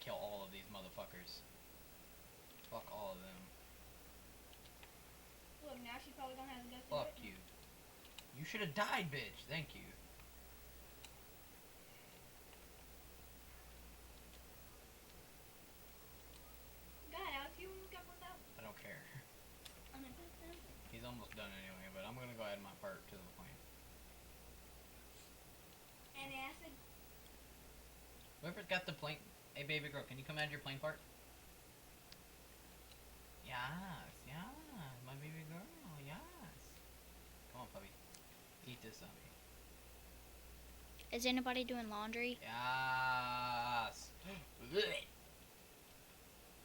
kill all of these motherfuckers. Fuck all of them. Look, now she's probably gonna have to go through Fuck it. you. You should have died, bitch. Thank you. God, Alex, you almost got burnt out. I don't care. I mean, He's almost done anyway, but I'm gonna go add my part to the plane. and acid. Whoever's got the plane... Hey, baby girl, can you come add your plane part? Yes, yes, my baby girl, yes. Come on, puppy. Eat this on me. Is anybody doing laundry? Yes.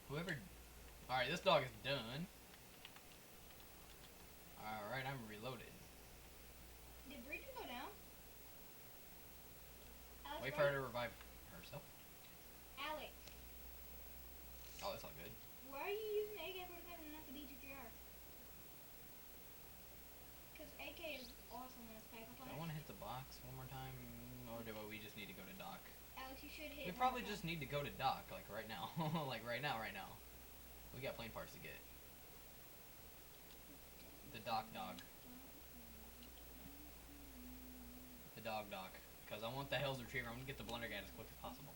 Whoever... Alright, this dog is done. Alright, I'm reloaded. Did Bridget go down? Alex, Wait for her to revive herself. Alex, Oh, that's all good. why are you using AK-47 and not the BTTR? Because AK is awesome in this pack. Do I want to hit the box one more time? Or do we just need to go to dock? Alex, you should hit. We probably just need to go to dock, like right now. Like right now. We got plane parts to get. The dock dog. The dog. Because I want the Hell's Retriever. I'm going to get the Blundergat as quick as possible.